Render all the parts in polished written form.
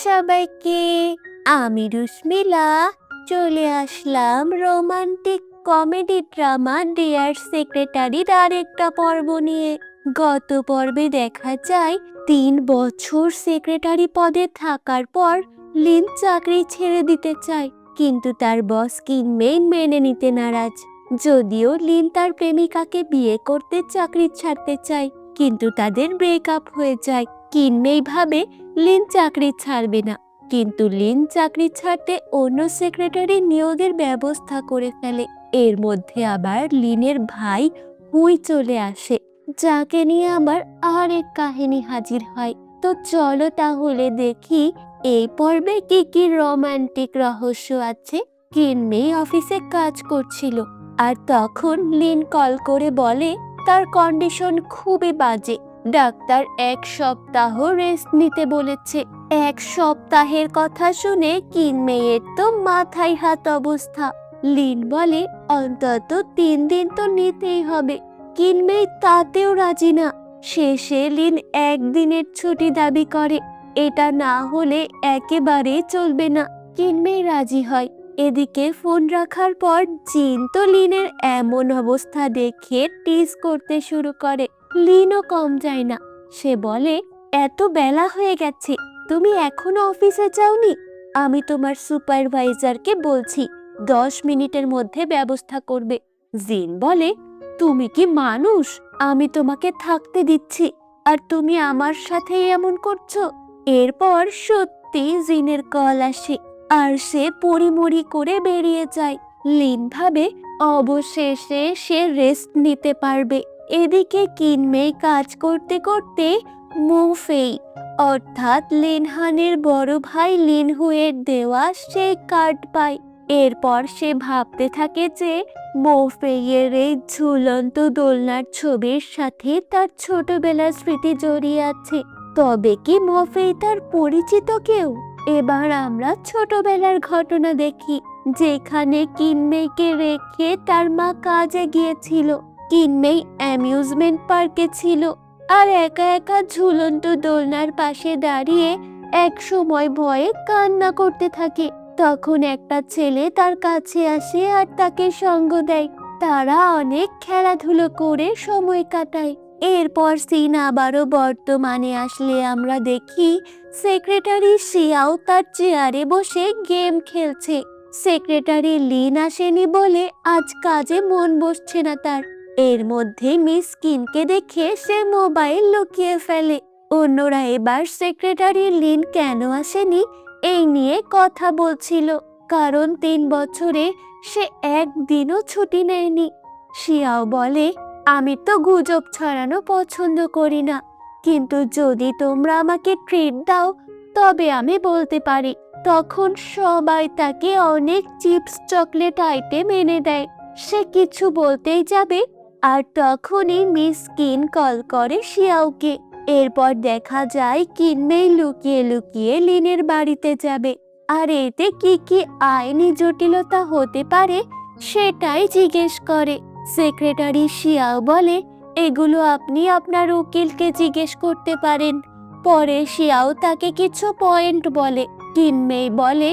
সবাইকে, আমি রুশমিলা চলে আসলাম রোমান্টিক কমেডি ড্রামা ডিয়ার সেক্রেটারির আরেকটা পর্ব নিয়ে। গত পর্বে দেখা যায় 3 বছর সেক্রেটারি পদে থাকার পর লিন চাকরি ছেড়ে দিতে চায়, কিন্তু তার বস কিনমেই মেনে নিতে নারাজ। যদিও লিন তার প্রেমিকাকে বিয়ে করতে চাকরি ছাড়তে চায়, কিন্তু তাদের ব্রেকআপ হয়ে যায়। কিনমেই ভাবে লিন চাকরি ছাড়বে না, কিন্তু লিন চাকরি ছাড়তে অন্য সেক্রেটারি নিয়োগের ব্যবস্থা করে ফেলে। এর মধ্যে আবার লিনের ভাই হুই চলে আসে, যাকে নিয়ে আবার আরেক কাহিনী হাজির হয়। তো চলো তাহলে দেখি এই পর্বে কি কি রোমান্টিক রহস্য আছে। কিনমেই অফিসে কাজ করছিল, আর তখন লিন কল করে বলে তার কন্ডিশন খুবই বাজে। ডাক্তার 1 সপ্তাহ রেস্ট নিতে বলেছে। 1 সপ্তাহের কথা শুনে কিনমেয়ের তো মাথায় হাত অবস্থা। লিন বলে অন্তত 3 দিন তো নিতেই হবে। কিনমেই তাতেও রাজি না। শেষে লিন 1 দিনের ছুটি দাবি করে। এটা না হলে একেবারে চলবে না। কিনমেই রাজি হয়। এদিকে ফোন রাখার পর জিন তো লিনের এমন অবস্থা দেখে টিজ করতে শুরু করে। লিনও কম যায় না। সে বলে এত বেলা হয়ে গেছে, তুমি এখনো অফিসে যাওনি? আমি তোমার সুপারভাইজারকে বলছি 10 মিনিটের মধ্যে ব্যবস্থা করবে। জিন বলে তুমি কি মানুষ? আমি তোমাকে থাকতে দিচ্ছি, আর তুমি আমার সাথে এমন করছো? এরপর সত্যি জিনের কল আসে, আর সে পরিমরি করে বেরিয়ে যায়। লিন ভাবে অবশেষে সে রেস্ট নিতে পারবে। এদিকে কিনমেই কাজ করতে করতে মোফেই অর্থাৎ লিনহানের বড় ভাই লিনহুয়ের দেওয়া সেই কার্ড পায়। এরপর সে ভাবতে থাকে যে মোফেইয়ের এই ঝুলন্ত দোলনার ছবির সাথে তার ছোটবেলার স্মৃতি জড়িয়ে আছে। তবে কি মোফেই তার পরিচিত কেউ? এবার আমরা ছোটবেলার ঘটনা দেখি, যেখানে কিনমেইকে রেখে তার মা কাজে গিয়েছিল। কিনমেই অ্যামিউজমেন্ট পার্কে ছিল, আর একা একা ঝুলন্ত দোলনার পাশে দাঁড়িয়ে এক সময় ভয়ে কান্না করতে থাকে। তখন একটা ছেলে তার কাছে আসে আর তাকে সঙ্গ দেয়। তারা অনেক খেলাধুলো করে সময় কাটায়। এরপর সিন আবারও বর্তমানে আসলে আমরা দেখি সেক্রেটারি শিয়াও তার চেয়ারে বসে গেম খেলছে। সেক্রেটারি লিন আসেনি বলে আজ কাজে মন বসছে না তার। এর মধ্যে মিস কিনকে দেখে সে মোবাইল লুকিয়ে ফেলে। অন্যরা এবার সেক্রেটারি লিন কেন আসেনি এই নিয়ে কথা বলছিল, কারণ 3 বছরে সে একদিনও ছুটি নেয়নি। শিয়াও বলে আমি তো গুজব ছড়ানো পছন্দ করি না, কিন্তু যদি তোমরা আমাকে ট্রিট দাও তবে আমি বলতে পারি। তখন সবাই তাকে অনেক চিপস চকলেট আইটেম এনে দেয়। সে কিছু বলতেই যাবে, আর তখনই মিস কিন কল করে শিয়াওকে। এরপর দেখা যায় কিনমেই লুকিয়ে লুকিয়ে লিনের বাড়িতে যাবে, আর এতে কি কি আইনি জটিলতা হতে পারে সেটাই জিজ্ঞেস করে। সেক্রেটারি শিয়াও বলে এগুলো আপনি আপনার উকিলকে জিজ্ঞেস করতে পারেন। পরে শিয়াও তাকে কিছু পয়েন্ট বলে। কিনমেই বলে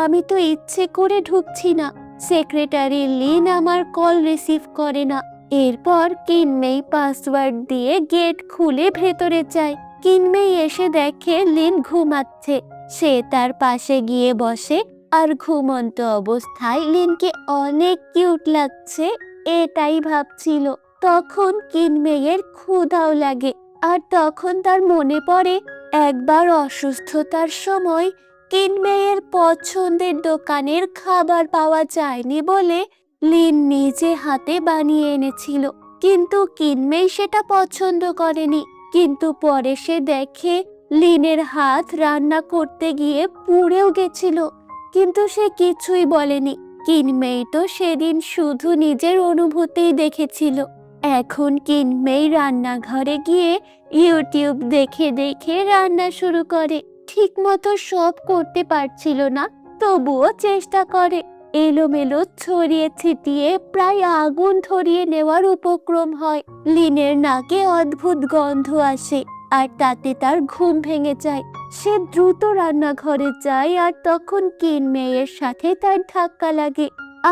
আমি তো ইচ্ছে করে ঢুকছি না, সেক্রেটারি লিন আমার কল রিসিভ করে না। এরপর কিনমেই পাসওয়ার্ড দিয়ে গেট খুলে ভেতরে যায়। কিনমেই এসে দেখে লিন ঘুমাচ্ছে। সে তার পাশে গিয়ে বসে, আর ঘুমন্ত অবস্থায় লিনকে অনেক কিউট লাগছে এটাই ভাবছিল। তখন কিনমেইয়ের ক্ষুধাও লাগে, আর তখন তার মনে পড়ে একবার অসুস্থতার সময় কিনমেইয়ের পছন্দের দোকানের খাবার পাওয়া যায়নি বলে লিন নিজে হাতে বানিয়ে এনেছিল, কিন্তু কিনমেই সেটা পছন্দ করেনি। কিন্তু পরে সে দেখে লিনের হাত রান্না করতে গিয়ে পুড়েও গেছিল, কিন্তু সে কিছুই বলেনি। কিনমেই তো সেদিন শুধু নিজের অনুভূতিই দেখেছিল। এখন কিনমেই রান্নাঘরে গিয়ে ইউটিউব দেখে দেখে রান্না শুরু করে। ঠিক মতো সব করতে পারছিল না, তবুও চেষ্টা করে। এলোমেলো ছড়িয়ে ছিটিয়ে প্রায় আগুন ধরিয়ে নেওয়ার উপক্রম হয়। লিনের নাকে অদ্ভুত গন্ধ আসে। আর তাতে তার ঘুম ভেঙে যায়। সে দ্রুত রান্নাঘরে যায় আর তখন কিনমেয়ের সাথে তার ধাক্কা লাগে।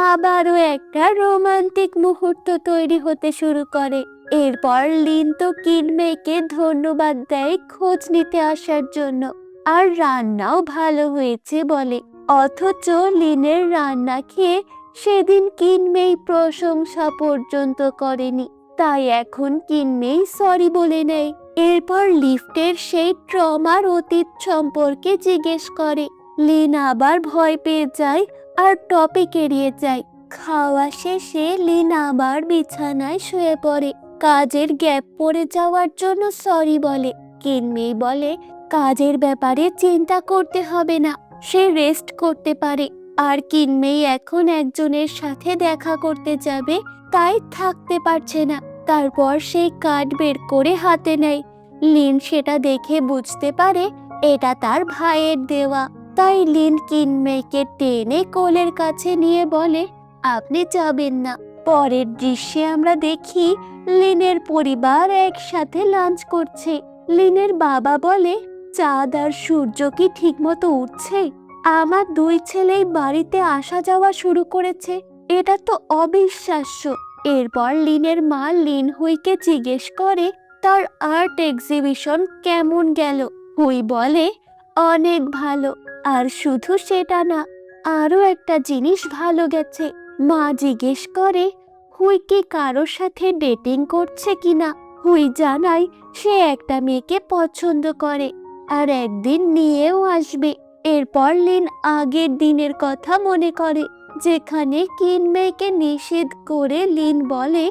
আবারও একটা রোমান্টিক মুহূর্ত তৈরি হতে শুরু করে। এরপর লিন তো কিনমেইকে ধন্যবাদ দেয় খোঁজ নিতে আসার জন্য, আর রান্নাও ভালো হয়েছে বলে। অথচ লিনের রান্না খেয়ে সেদিন কিনমেই প্রশংসা পর্যন্ত করেনি। তাই এখন কিনমেই সরি বলে নেয়। এরপর লিফটের সেই ট্রমার অতীত সম্পর্কে জিজ্ঞেস করে। লিন আবার ভয় পেয়ে যায় আর টপিক এড়িয়ে যায়। খাওয়া শেষে লিন আবার বিছানায় শুয়ে পড়ে। কাজের গ্যাপ পড়ে যাওয়ার জন্য সরি বলে। কিনমেই বলে কাজের ব্যাপারে চিন্তা করতে হবে না, সে রেস্ট করতে পারে। আর কিনমেই এখন একজনের সাথে দেখা করতে যাবে, তাই থাকতে পারছে না। তারপর সেই কার্ড বের করে হাতে নেয়। লিন সেটা দেখে বুঝতে পারে এটা তার ভাইয়ের দেওয়া। তাই লিন কিনমেইকে টেনে কোলের কাছে নিয়ে বলে, আপনি যাবেন না। পরের দৃশ্যে আমরা দেখি লিনের পরিবার একসাথে লাঞ্চ করছে। লিনের বাবা বলে, চাঁদ আর সূর্য কি ঠিকমতো উঠছে? আমার দুই ছেলেই বাড়িতে আসা যাওয়া শুরু করেছে, এটা তো অবিশ্বাস্য। এরপর লিনের মা লিন হুইকে জিজ্ঞেস করে তার আর্ট এক্সিবিশন কেমন গেল। হুই বলে, অনেক ভালো। আর শুধু সেটা না, আরো একটা জিনিস ভালো গেছে। মা জিজ্ঞেস করে হুই কি কারোর সাথে ডেটিং করছে কিনা। হুই জানায় সে একটা মেয়েকে পছন্দ করে আর একদিন নিয়েও আসবে। এরপর লিন আগের দিনের কথা মনে করে, যেখানে কিনমেইকে নিষেধ করে লিন বলে,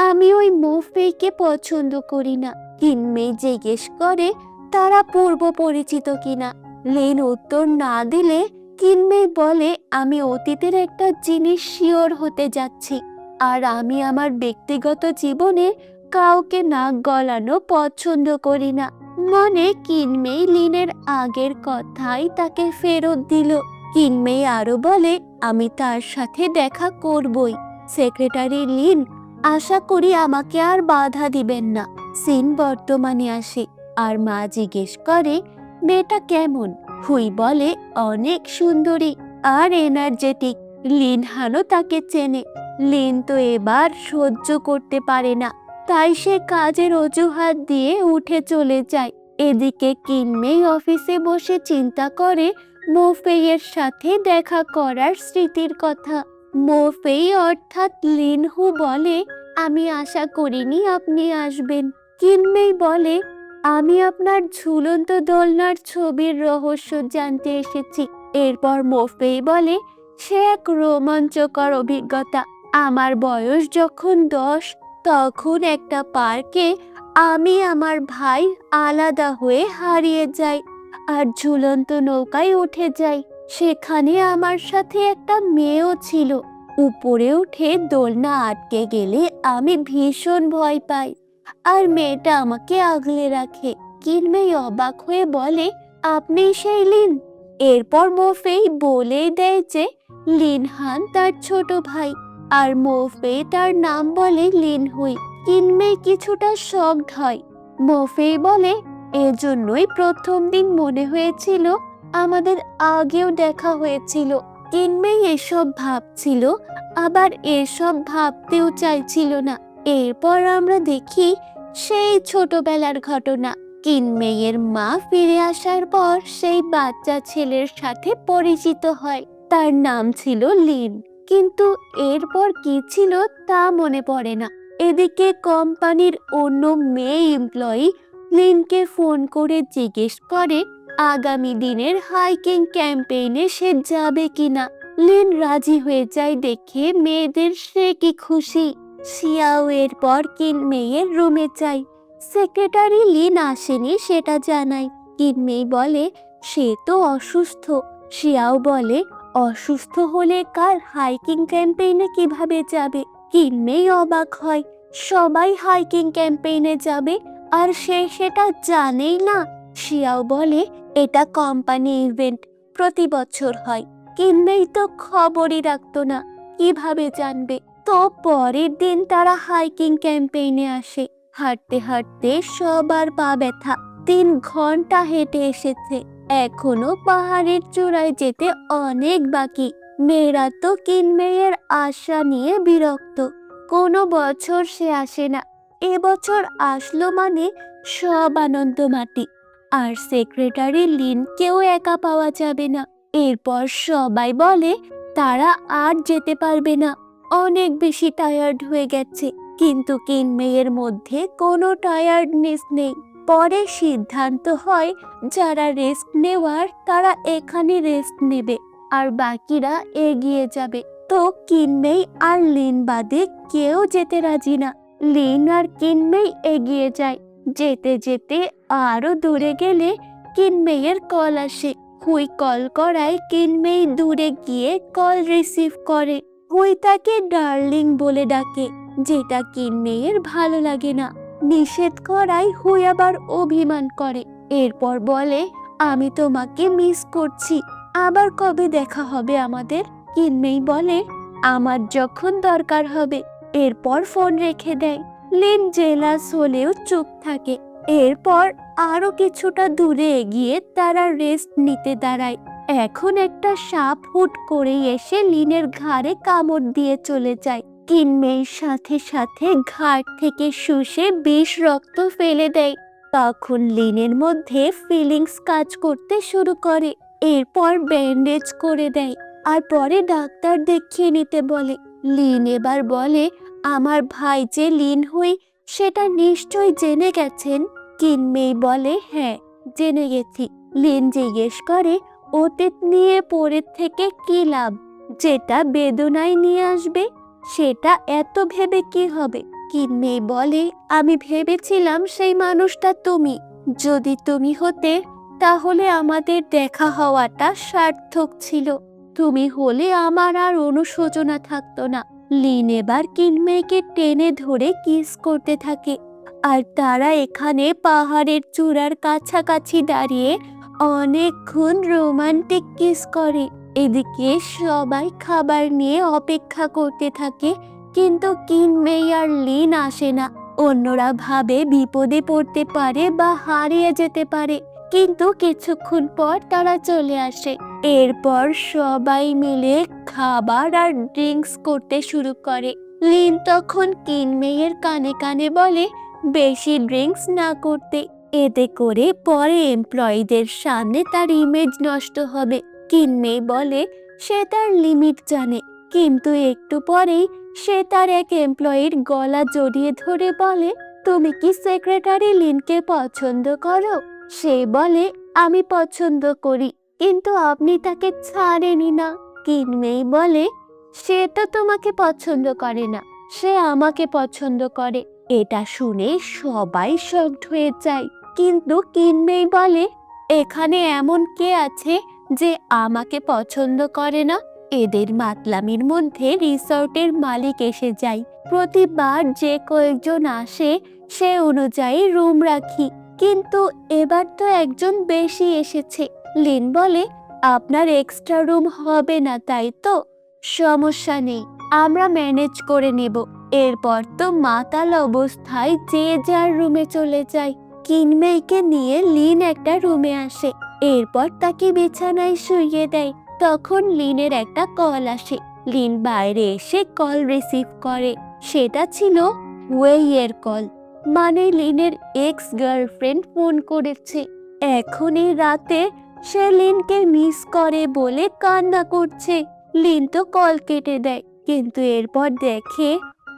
আমি ওই মোফেইকে পছন্দ করি না। কিনমেই জিজ্ঞেস করে তারা পূর্ব পরিচিত কিনা। লিন উত্তর না দিলে কিনমেই বলে, আমি অতীতের একটা জিনিস শিওর হতে যাচ্ছি, আর আমি আমার ব্যক্তিগত জীবনে কাউকে নাক গলানো পছন্দ করি না। মনে কিনমেই লিনের আগের কথাই তাকে ফেরত দিল। কিনমেই আরো বলে, আমি তার সাথে দেখা করবই। সেক্রেটারি লিন, আশা করি আমাকে আর বাধা দিবেন না। সিন বর্তমানে আসে আর মা জিজ্ঞেস করে মেয়েটা কেমন। হুই বলে, অনেক সুন্দরী আর এনার্জেটিক। লিন হানো তাকে চেনে। লিন তো এবার সহ্য করতে পারে না, তাই সে কাজের অজুহাত দিয়ে উঠে চলে যায়। এদিকে কিনমেই অফিসে বসে চিন্তা করে মোফেইয়ের সাথে দেখা করার স্মৃতির কথা। মোফেই অর্থাৎ লিনহু বলে, আমি আশা করিনি আপনি আসবেন। কিনমেই বলে, আমি আপনার ঝুলন্ত দোলনার ছবির রহস্য জানতে এসেছি। এরপর মোফেই বলে, সে এক রোমাঞ্চকর অভিজ্ঞতা। আমার বয়স যখন 10, তখন একটা পার্কে আমি আমার ভাই আলাদা হয়ে হারিয়ে যাই আর ঝুলন্ত নৌকায় উঠে যাই। সেখানে আমার সাথে একটা মেয়েও ছিল। উপরে উঠে দোলনা আটকে গেলে আমি ভীষণ ভয় পাই, আর মেয়েটা আমাকে আগলে রাখে। কিনমেই অবাক হয়ে বলে, আপনি সেই লিন? এরপর মোফেই বলেই দেয় যে লিন হান তার ছোট ভাই, আর মোফেই তার নাম বলে লিন হুই। কিনমেই কিছুটা শকড হয়। মোফেই বলে, এজন্যই প্রথম দিন মনে হয়েছিল আমাদের আগেও দেখা হয়েছিল। কিনমেই এসব ভাবছিল, আবার এসব ভাবতেও চাইছিল না। এরপর আমরা দেখি সেই ছোটবেলার ঘটনা। কিনমেইয়ের মা ফিরে আসার পর সেই বাচ্চা ছেলের সাথে পরিচিত হয়। তার নাম ছিল লিন, কিন্তু এরপর কি ছিল তা মনে পড়ে না। এদিকে কোম্পানির অন্য মেয়ে এমপ্লয়ি লিনকে ফোন করে জিজ্ঞেস করে আগামী দিনের হাইকিং ক্যাম্পেইনে সে যাবে কিনা। লিন রাজি হয়ে যায় দেখে মেয়েদের সে কি খুশি। শিয়াও এরপর কিনমেইয়ের রুমে যায়। সেক্রেটারি লিন আসেনি সেটা জানায়। কিনমেই বলে সে তো অসুস্থ। শিয়াও বলে, অসুস্থ হলে কাল হাইকিং ক্যাম্পেইনে কিভাবে যাবে? কিনমেই অবাক হয়, সবাই হাইকিং ক্যাম্পেইনে যাবে আর সে সেটা জানেই না। শিয়াও বলে, এটা কোম্পানি ইভেন্ট, প্রতি বছর হয়। কিনমেই তো খবরই রাখতো না, কিভাবে জানবে? তো পরের দিন তারা হাইকিং ক্যাম্পেইনে আসে। হাঁটতে হাঁটতে সবার পা ব্যথা, 3 ঘন্টা হেঁটে এসেছে, এখনো পাহাড়ের চূড়ায় যেতে অনেক বাকি। মেয়েরা তো কিনমেয়ের আশা নিয়ে বিরক্ত। কোনো বছর সে আসে না, এবছর আসলো মানে সব আনন্দ মাটি। আর সেক্রেটারি লিনকেও একা পাওয়া যাবে না। এরপর সবাই বলে তারা আর যেতে পারবে না, অনেক বেশি টায়ার্ড হয়ে গেছে। কিন্তু কিনমেয়ের মধ্যে কোনো টায়ার্ডনেস নেই। পরে সিদ্ধান্ত হয় যারা রেস্ট নেওয়ার তারা এখানে রেস্ট নেবে, আর বাকিরা এগিয়ে যাবে। তো কিনমেই আর লিন বাদে কেউ যেতে রাজি না। লিন আর কিনমেই এগিয়ে যায়। যেতে যেতে আরো দূরে গেলে কিনমেয়ের কল আসে। হুই কল করায় কিনমেই দূরে গিয়ে কল রিসিভ করে। হুই তাকে ডার্লিং বলে ডাকে, যেটা কিনমেয়ের ভালো লাগে না। নিষেধ করায় হুই আবার অভিমান করে। এরপর বলে, আমি তোমাকে মিস করছি, আবার কবে দেখা হবে আমাদের? কিনমেই বলে, আমার যখন দরকার হবে। এরপর ফোন রেখে দেয়। লিন জেলাস হলেও চুপ থাকে। এরপর আরো কিছুটা দূরে এগিয়ে তারা রেস্ট নিতে দাঁড়ায়। এখন একটা সাপ হুট করে এসে লিনের ঘাড়ে কামড় দিয়ে চলে যায়। কিনমেইর সাথে সাথে ঘাড় থেকে শুষে বিষ রক্ত ফেলে দেয়। তখন লিনের মধ্যে ফিলিংস কাজ করতে শুরু করে। এরপর ব্যান্ডেজ করে দেয় আর পরে ডাক্তার দেখিয়ে নিতে বলে। লিন এবার বলে, আমার ভাই যে লিন হুই সেটা নিশ্চয় জেনে গেছেন। কিনমেই বলে, হ্যাঁ জেনে গেছি। লিন জিজ্ঞেস করে, অতীত নিয়ে পরে থেকে কি লাভ? যেটা বেদনায় নিয়ে আসবে সেটা এত ভেবে কি হবে? কিনমেই বলে, আমি ভেবেছিলাম সেই মানুষটা তুমি। যদি তুমি হতে তাহলে আমাদের দেখা হওয়াটা সার্থক ছিল। তুমি হলে আমার আর অনুশোচনা থাকতো না। লিন এবার কিনমেইকে টেনে ধরে কিস করতে থাকে। আর তারা এখানে পাহাড়ের চূড়ার কাছাকাছি দাঁড়িয়ে অনেকক্ষণ রোমান্টিক কিস করে। এদিকে সবাই খাবার নিয়ে অপেক্ষা করতে থাকে, কিন্তু কিনমেই আর লিন আসে না। অন্যরা ভাবে বিপদে পড়তে পারে বা হারিয়ে যেতে পারে, কিন্তু কিছুক্ষণ পর তারা চলে আসে। এরপর সবাই মিলে খাবার আর ড্রিঙ্কস করতে শুরু করে। লিন তখন কিনমেইয়ের কানে কানে বলে বেশি ড্রিঙ্কস না করতে, এতে করে পরে এমপ্লয়ীদের সামনে তার ইমেজ নষ্ট হবে। কিনমেই বলে সে তার লিমিট জানে, কিন্তু একটু পরেই সে তার এক এমপ্লয়ির গলা জড়িয়ে ধরে বলে, তুমি কি সেক্রেটারি লিনকে পছন্দ করো? সে বলে, আমি পছন্দ করি, কিন্তু আপনি তাকে ছাড়েনি না। কিনমেই বলে, সে তো তোমাকে পছন্দ করে না, সে আমাকে পছন্দ করে। এটা শুনে সবাই শকড হয়ে যায়, কিন্তু কিনমেই বলে, এখানে এমন কে আছে যে আমাকে পছন্দ করে না? এদের মাতলামির মধ্যে রিসর্টের মালিক এসে যায়। প্রতিবার যে কয়েকজন আসে সে অনুযায়ী রুম রাখি, কিন্তু এবার তো একজন বেশি এসেছে। লিন বলে, আপনার এক্সট্রা রুম হবে না তাই তো? সমস্যা নেই, আমরা ম্যানেজ করে নেব। এরপর তো মাতাল অবস্থায় যে যার রুমে চলে যায়। কিনমেইকে নিয়ে লিন একটা রুমে আসে। এরপর তাকে বিছানায় শুইয়ে দেয়। তখন লিনের একটা কল আসে। লিন বাইরে এসে কল রিসিভ করে। সেটা ছিল ওয়েইয়ের কল, মানে লিনের এক্স গার্লফ্রেন্ড ফোন করেছে। এখন এই রাতে সে লিনকে মিস করে বলে কান্না করছে। লিন তো কল কেটে দেয়, কিন্তু এরপর দেখে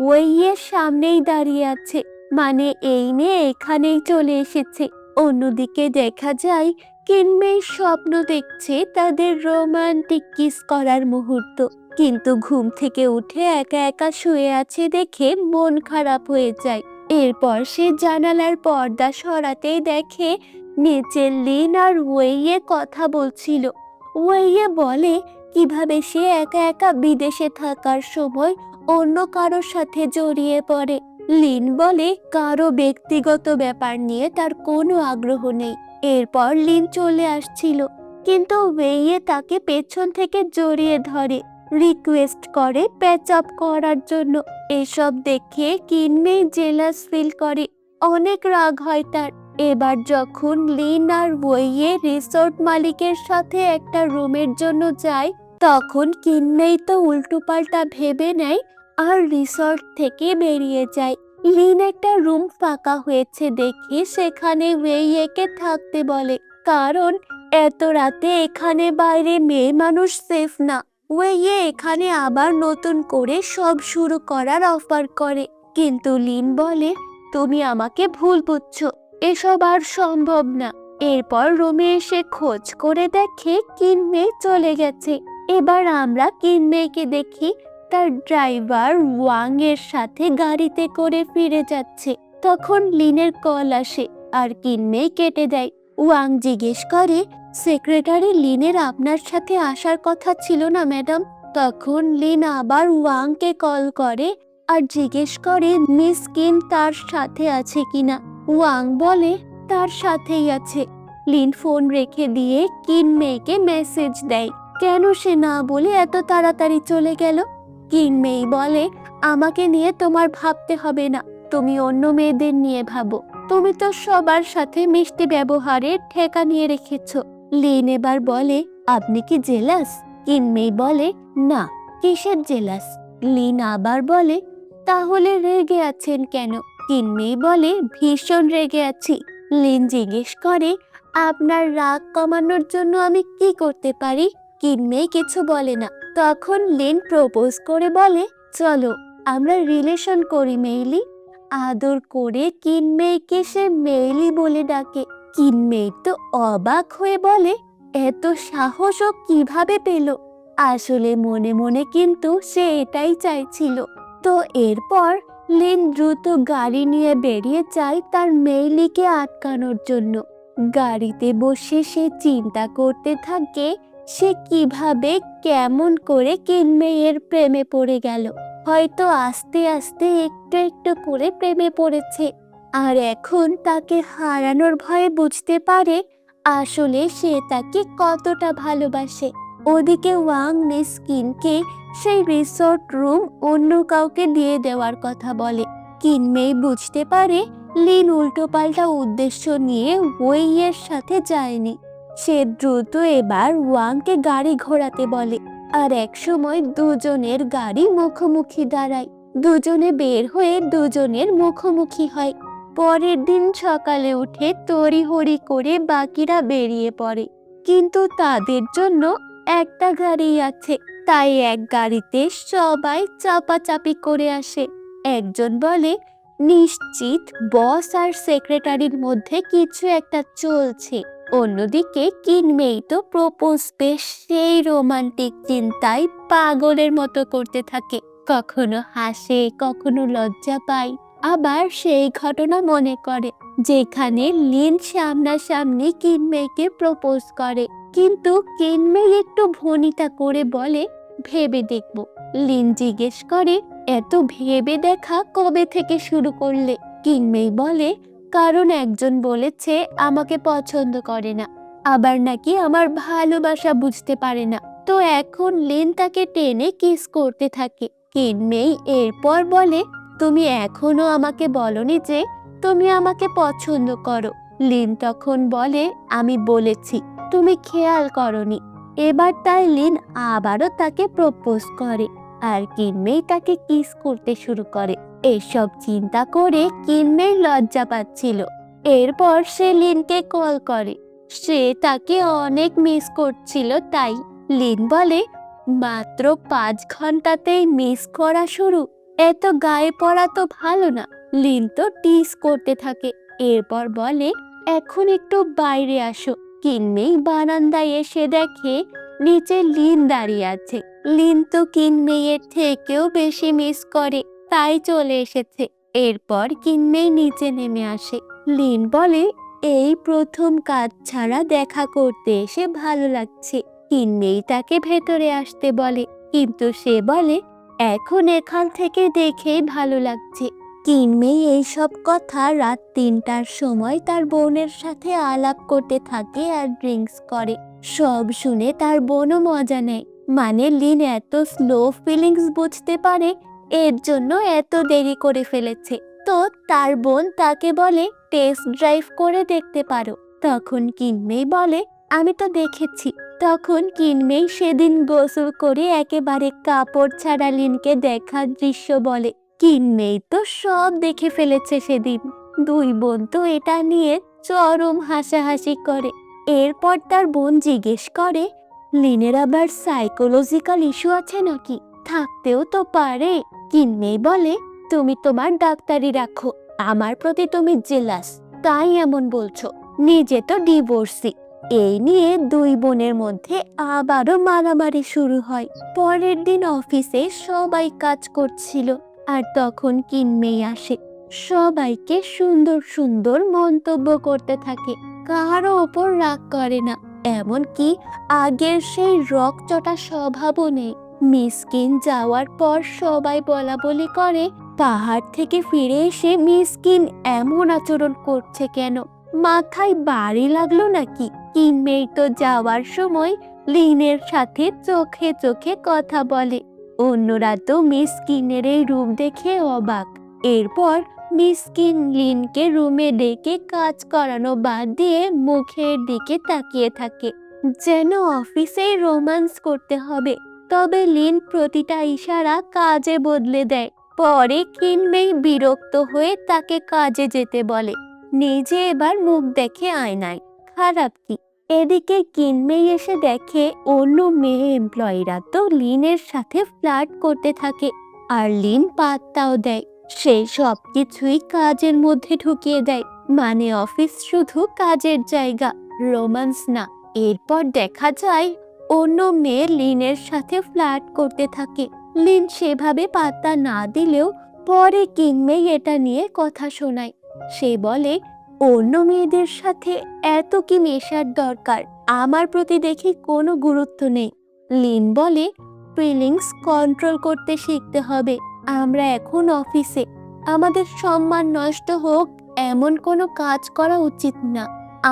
ওয়েইয়ের সামনেই দাঁড়িয়ে আছে, মানে এই মেয়ে এখানেই চলে এসেছে। অন্যদিকে দেখা যায় কিনমেই স্বপ্ন দেখছে তাদের রোমান্টিক কিস করার মুহূর্ত, কিন্তু ঘুম থেকে উঠে একা একা শুয়ে আছে দেখে মন খারাপ হয়ে যায়। এরপর সে জানালার পর্দা সরাতেই দেখে নিচে লিন আর ওয়েইয়ে কথা বলছিল। ওয়েইয়ে বলে কিভাবে সে একা একা বিদেশে থাকার সময় অন্য কারোর সাথে জড়িয়ে পড়ে। লিন বলে কারো ব্যক্তিগত ব্যাপার নিয়ে তার কোনো আগ্রহ নেই। এরপর লিন চলে আসছিল, কিন্তু ওয়েইয়ে তাকে পেছন থেকে জড়িয়ে ধরে, রিকোয়েস্ট করে প্যাচ আপ করার জন্য। এসব দেখে কিনমেই জেলাস ফিল করে, অনেক রাগ হয় তার। এবার যখন লিন আর ওয়ে রিসোর্ট মালিকের সাথে একটা রুমের জন্য যায়, তখন কিনমেই তো উল্টোপাল্টা ভেবে নেয় আর রিসর্ট থেকে বেরিয়ে যায়। লিন একটা রুম ফাঁকা হয়েছে দেখে সেখানে ওয়েইকে থাকতে বলে, কারণ এত রাতে এখানে বাইরে মেয়ে মানুষ সেফ না। ওয়ে এখানে আবার নতুন করে সব শুরু করার অফার করে, কিন্তু লিন বলে, তুমি আমাকে ভুল বুঝছো, এসব আর সম্ভব না। এরপর রুমে এসে খোঁজ করে দেখে কিনমে চলে গেছে। এবার আমরা কিনমেকে দেখি তার ড্রাইভার ওয়াং এর সাথে গাড়িতে করে ফিরে যাচ্ছে। তখন লিনের কল আসে আর কিনমেই কেটে দেয়। ওয়াং জিজ্ঞেস করে, সেক্রেটারি লিনের আপনার সাথে আসার কথা ছিল না ম্যাডাম? তখন লিন আবার ওয়াংকে কল করে আর জিজ্ঞেস করে মিস কিন তার সাথে আছে কিনা। ওয়াং বলে তার সাথেই আছে। লিন ফোন রেখে দিয়ে কিনমেইকে মেসেজ দেয়, কেন সে না বলে এত তাড়াতাড়ি চলে গেল। কিনমেই বলে, আমাকে নিয়ে তোমার ভাবতে হবে না, তুমি অন্য মেয়েদের নিয়ে ভাবো, তুমি তো সবার সাথে মিষ্টি ব্যবহারের ঠেকা নিয়ে রেখেছো। লিন এবার বলে, আপনি কি জেলাস? কিনমেই বলে, না, কিসের জেলাস? লিন আবার বলে, তাহলে রেগে আছেন কেন? কিনমেই বলে, ভীষণ রেগে আছি। লিন জিজ্ঞেস করে, আপনার রাগ কমানোর জন্য আমি কি করতে পারি? কিনমেই কিছু বলে না। তখন লিন প্রপোজ করে বলে, চলো আমরা রিলেশন করি মেইলি। আদর করে কিনমেইকে সে মেইলি বলে ডাকে। কিনমেই তো অবাক হয়ে বলে, এত সাহস ও কিভাবে পেল? আসলে মনে মনে কিন্তু সে এটাই চাইছিল। তো এরপর লিন দ্রুত গাড়ি নিয়ে বেরিয়ে যায় তার মেইলিকে আটকানোর জন্য। গাড়িতে বসে সে চিন্তা করতে থাকে সে কিভাবে কেমন করে কিনমেইয়ের প্রেমে পড়ে গেল। হয়তো আস্তে আস্তে একটু একটু করে প্রেমে পড়েছে, আর এখন তাকে হারানোর ভয়ে বুঝতে পারে আসলে সে তাকে কতটা ভালোবাসে। ওদিকে ওয়াং মিস কিনকে সেই রিসোর্ট রুম অন্য কাউকে দিয়ে দেওয়ার কথা বলে। কিনমেই বুঝতে পারে লিন উল্টোপাল্টা উদ্দেশ্য নিয়ে ওয়েইয়ের সাথে যায়নি। সে দ্রুত এবার ওয়াংকে গাড়ি ঘোরাতে বলে, আর একসময় দুজনের গাড়ি মুখোমুখি দাঁড়ায়। দুজনে বের হয়ে দুজনের মুখোমুখি হয়। পরের দিন সকালে উঠে তড়িহড়ি করে বাকিরা বেরিয়ে পড়ে, কিন্তু তাদের জন্য একটা গাড়ি আছে, তাই এক গাড়িতে সবাই চাপাচাপি করে আসে। একজন বলে, নিশ্চিত বস আর সেক্রেটারির মধ্যে কিছু একটা চলছে। অন্যদিকে কিনমেই তো প্রপোজ বেশ সেই রোমান্টিক চিন্তায় পাগলের মতো করতে থাকে, কখনো হাসে কখনো লজ্জা পায়। আবার সেই ঘটনা মনে করে যেখানে লিন সামনাসামনি কিনমেইকে প্রপোজ করে, কিন্তু কিনমেই একটু ভনিতা করে বলে, ভেবে দেখব। লিন জিজ্ঞেস করে, এত ভেবে দেখা কবে থেকে শুরু করলে? কিনমেই বলে, কারণ একজন বলেছে আমাকে পছন্দ করে না, আবার নাকি আমার ভালোবাসা বুঝতে পারে না। তো এখন লিন তাকে টেনে কিস করতে থাকে। কিনমেই এরপর বলে, তুমি এখনো আমাকে বলনি যে তুমি আমাকে পছন্দ করো। লিন তখন বলে, আমি বলেছি, তুমি খেয়াল করনি। এবার তাই লিন আবারও তাকে প্রপোজ করে, আর কিনমেই তাকে কিস করতে শুরু করে। এসব চিন্তা করে কিনমেই লজ্জা পাচ্ছিল। এরপর সে লিনকে কল করে, সে তাকে অনেক মিস করছিল। তাই লিন বলে, মাত্র 5 ঘন্টাতেই মিস করা শুরু, এত গায়ে পড়া তো ভালো না। লিন তো টিস করতে থাকে। এরপর বলে, এখন একটু বাইরে আসো। কিনমেই বারান্দায় এসে দেখে নিচে লিন দাঁড়িয়ে আছে। লিন তো কিনমেইয়ের থেকেও বেশি মিস করে, তাই চলে এসেছে। এরপর কিনমেই নিচে নেমে আসে। লিন বলে, এই প্রথম কাজ ছাড়া দেখা করতে এসে ভালো লাগছে। কিনমেই তাকে ভেতরে আসতে বলে, কিন্তু সে বলে, এখন এখান থেকে দেখেই ভালো লাগছে। কিনমেই এইসব কথা রাত 3টার সময় তার বোনের সাথে আলাপ করতে থাকে আর ড্রিঙ্কস করে। সব শুনে তার বোনও মজা নেয়, মানে লিন এত স্লো ফিলিংস বুঝতে পারে, এর জন্য এত দেরি করে ফেলেছে। তো তার বোন তাকে বলে টেস্ট ড্রাইভ করে দেখতে পারো। তখন কিনমেই বলে আমি তো দেখেছি। তখন কিনমেই সেদিন গোসল করে একেবারে কাপড় ছাড়া লিনকে দেখার দৃশ্য বলে। কিনমেই তো সব দেখে ফেলেছে সেদিন। দুই বোন তো এটা নিয়ে চরম হাসাহাসি করে। এরপর তার বোন জিজ্ঞেস করে লিনের আবার সাইকোলজিক্যাল ইস্যু আছে নাকি? থাকতেও তো পারে। কিনমেই বলে তুমি তোমার ডাক্তারি রাখো, আমার প্রতি তুমি জেলাস, তাই এমন বলছো। নিজে তো ডিভোর্সি। এই নিয়ে দুই বোনের মধ্যে আবারও মারামারি শুরু হয়। পরের দিন অফিসে সবাই কাজ করছিল, আর তখন কিনমেই আসে। সবাইকে সুন্দর সুন্দর মন্তব্য করতে থাকে, কারো ওপর রাগ করে না। এমনকি আগের সেই রকচটা স্বভাবও নেই। মিসকিন যাওয়ার পর সবাই বলা বলি করে পাহাড় থেকে ফিরে এসে মিসকিন এমন আচরণ করছে কেন, মাথায় বাড়ি লাগলো নাকি? কিনমেই তো যাওয়ার সময় লিনের সাথে চোখে চোখে কথা বলে। অন্যরা তো মিসকিনের এই রূপ দেখে অবাক। এরপর মিসকিন লিনকে রুমে ডেকে কাজ করানো বাদ দিয়ে মুখের দিকে তাকিয়ে থাকে, যেন অফিসেই রোম্যান্স করতে হবে। তবে লিন প্রতিটা ইশারা কাজে বদলে দেয়। পরে কিনমেই বিরক্ত হয়ে তাকে কাজে যেতে বলে। নিজে এবার মুখ দেখে আয়নায়, খারাপ কি? এদিকে কিনমেই এসে দেখে অন্য মেয়ে এমপ্লয়িরা তো লিনের সাথে ফ্লার্ট করতে থাকে, আর লিন পাত্তাও দেয়। সে সব কিছুই কাজের মধ্যে ঢুকিয়ে দেয়, মানে অফিস শুধু কাজের জায়গা, রোম্যান্স না। এরপর দেখা যায় অন্য মেয়ে লিনের সাথে ফ্লার্ট করতে থাকে। লিন সেভাবে পাত্তা না দিলেও পরে কিনমেই এটা নিয়ে কথা শোনায়। সে বলে অন্য মেয়েদের সাথে এত কি মেশার দরকার, আমার প্রতি দেখি কোনো গুরুত্ব নেই। লিন বলে ফিলিংস কন্ট্রোল করতে শিখতে হবে। আমরা এখন অফিসে, আমাদের সম্মান নষ্ট হোক এমন কোনো কাজ করা উচিত না।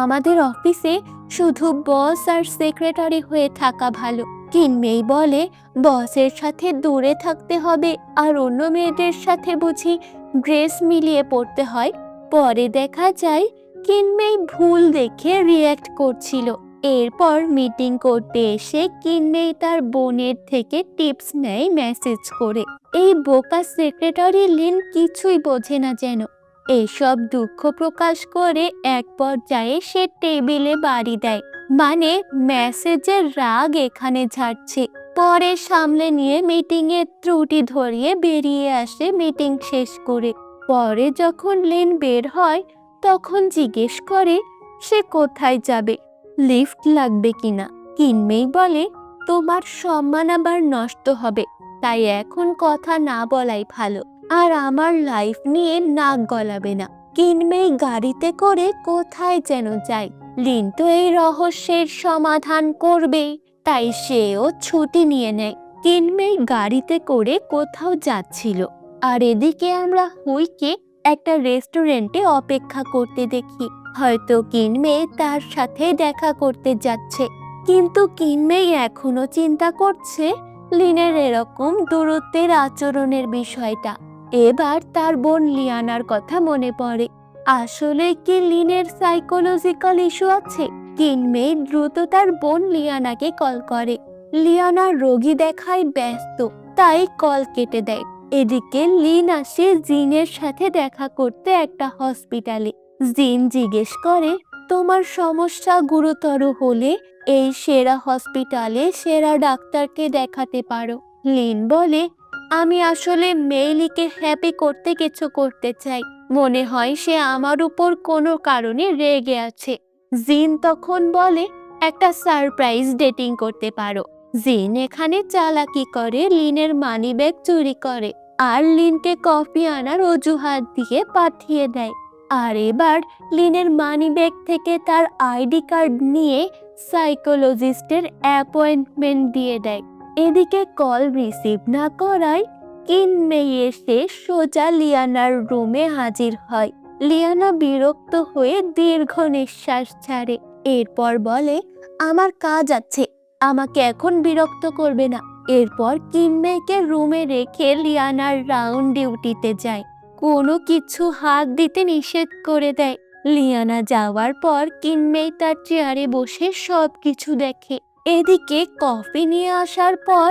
আমাদের অফিসে শুধু বস আর সেক্রেটারি হয়ে থাকা ভালো। কিনমেই বলে বসের সাথে দূরে থাকতে হবে, আর অন্য মেয়েদের সাথে বুঝি ড্রেস মিলিয়ে পড়তে হয়। পরে দেখা যায় কিনমেই ভুল দেখে রিয়্যাক্ট করছিল। এরপর মিটিং করতে এসে কিনমেই তার বোনের থেকে টিপস নেয় মেসেজ করে। এই বোকা সেক্রেটারি লিন কিছুই বোঝে না যেন। এসব দুঃখ প্রকাশ করে এক পর্যায়ে সে টেবিলে বাড়ি দেয়, মানে মেসেজের রাগ এখানে ঝাড়ছে। পরে সামলে নিয়ে মিটিং এর ত্রুটি ধরিয়ে বেরিয়ে আসে মিটিং শেষ করে। পরে যখন লিন বের হয় তখন জিজ্ঞেস করে সে কোথায় যাবে, লিফট লাগবে কিনা। কিনমেই বলে তোমার সম্মান আবার নষ্ট হবে, তাই এখন কথা না বলাই ভালো, আর আমার লাইফ নিয়ে নাক গলাবে না। কিনমেই গাড়িতে করে কোথায় যেন যায়। লিন তো এই রহস্যের সমাধান করবে, তাই সেও ছুটি নিয়ে নেয়। কিনমেই গাড়িতে করে কোথাও যাচ্ছিল, আর এদিকে আমরা হুইকে একটা রেস্টুরেন্টে অপেক্ষা করতে দেখি। হয়তো কিনমেই তার সাথে দেখা করতে যাচ্ছে, কিন্তু কিনমেই এখনো চিন্তা করছে লিনের এরকম দূরত্বের আচরণের বিষয়টা। এবার তার বোন লিয়ানার কথা মনে পড়ে। আসলে কি লিনের সাইকোলজিক্যাল ইস্যু আছে? কিনমেই দ্রুত তার বোন লিয়ানাকে কল করে। লিয়ানা রোগী দেখায় ব্যস্ত, তাই কল কেটে দেয়। এদিকে লিন আসে জিনের সাথে দেখা করতে একটা হসপিটালে। জিন জিজ্ঞেস করে তোমার সমস্যা গুরুতর হলে এই সেরা হসপিটালে সেরা ডাক্তারকে দেখাতে পারো। লিন বলে আমি আসলে মেইলিকে হ্যাপি করতে কিছু করতে চাই, মনে হয় সে আমার উপর কোনো কারণে রেগে আছে। জিন তখন বলে একটা সারপ্রাইজ ডেটিং করতে পারো। জিন এখানে চালাকি করে লিনের মানি ব্যাগ চুরি করে, আর লিনকে কফি আনার অজুহাত দিয়ে পাঠিয়ে দেয়। আর এবার লিনের মানি ব্যাগ থেকে তার আইডি কার্ড নিয়ে সাইকোলজিস্টের অ্যাপয়েন্টমেন্ট দিয়ে দেয়। এদিকে কল রিসিভ না করায় কিনমেই এসে সোজা লিয়ানার রুমে হাজির হয়। লিয়ানা বিরক্ত হয়ে দীর্ঘ নিঃশ্বাস ছাড়ে। এরপর বলে আমার কাজ আছে, আমাকে এখন বিরক্ত করবে না। এরপর কিনমেইকে রুমে রেখে লিয়ানার রাউন্ড ডিউটিতে যায়। কোনো কিছু হাত দিতে নিষেধ করে দেয়। লিয়ানা যাওয়ার পর কিনমেই তার চেয়ারে বসে সবকিছু দেখে। এদিকে কফি নিয়ে আসার পর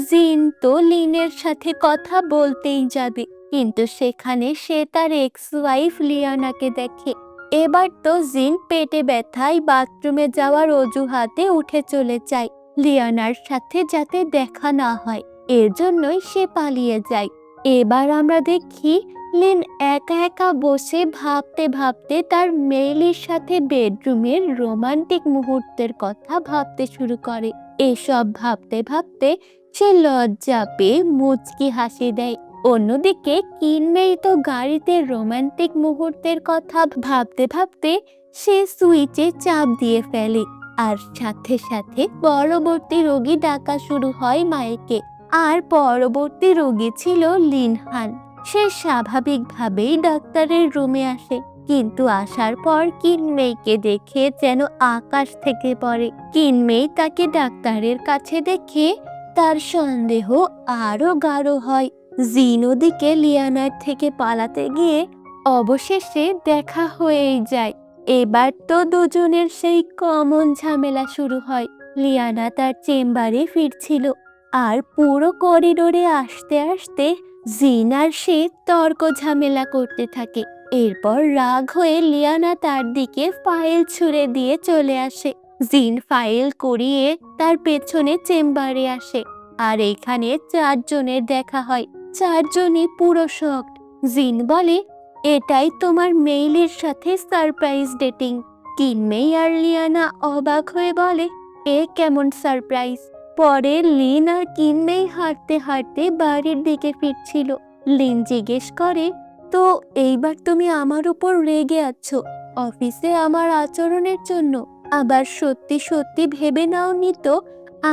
জিন তো লিনের সাথে কথা বলতেই যাবে, কিন্তু সেখানে সে তার এক্স ওয়াইফ লিয়ানাকে দেখে। এবার তো জিন পেটে ব্যথায় বাথরুমে যাওয়ার অজুহাতে উঠে চলে যায় লিয়ানার সাথে যাতে দেখা না হয়, এর জন্যই সে পালিয়ে যায়। এবার আমরা দেখি লিন একা একা বসে ভাবতে ভাবতে তার মেইলির সাথে বেডরুমের রোমান্টিক মুহূর্তের কথা ভাবতে শুরু করে। এসব ভাবতে ভাবতে সে লজ্জা পেয়ে মুচকি হাসি দেয়। অন্যদিকে কিনমেই তো গাড়িতে রোমান্টিক মুহূর্তের কথা ভাবতে ভাবতে সে সুইচে চাপ দিয়ে ফেলে, আর সাথে সাথে পরবর্তী রোগী ডাকা শুরু হয় মাইকে। আর পরবর্তী রোগী ছিল লিনহান। সে স্বাভাবিকভাবেই ডাক্তারের রুমে আসে, কিন্তু আসার পর কিনমেইকে দেখে যেন আকাশ থেকে পড়ে। কিনমেই তাকে ডাক্তারের কাছে দেখে তার সন্দেহ আরো গাঢ় হয়। জিন ওদিকে লিয়ানার থেকে পালাতে গিয়ে অবশেষে দেখা হয়েই যায়। এবার তো দুজনের সেই কমন ঝামেলা শুরু হয়। লিয়ানা তার চেম্বারে ফিরছিল, আর পুরো করিডোরে আসতে আসতে জিন আর সে তর্ক ঝামেলা করতে থাকে। এরপর রাগ হয়ে লিয়ানা তার দিকে ফাইল ছুঁড়ে দিয়ে চলে আসে। জিন ফাইল কুড়িয়ে তার পেছনে চেম্বারে আসে, আর এখানে চারজনের দেখা হয়। চারজনই পুরো শকড। জিন বলে, এটাই তোমার মেইলের সাথে সারপ্রাইজ ডেটিং। কিনমেই আর লিয়ানা অবাক হয়ে বলে, এ কেমন সারপ্রাইজ? পরে লিন আর কিনমেই হাঁটতে হাঁটতে বাড়ির দিকে ফিরছিল। লিন জিজ্ঞেস করে, তো এইবার তুমি আমার উপর রেগে আছো অফিসে আমার আচরণের জন্য? আবার সত্যি সত্যি ভেবে নাওনি তো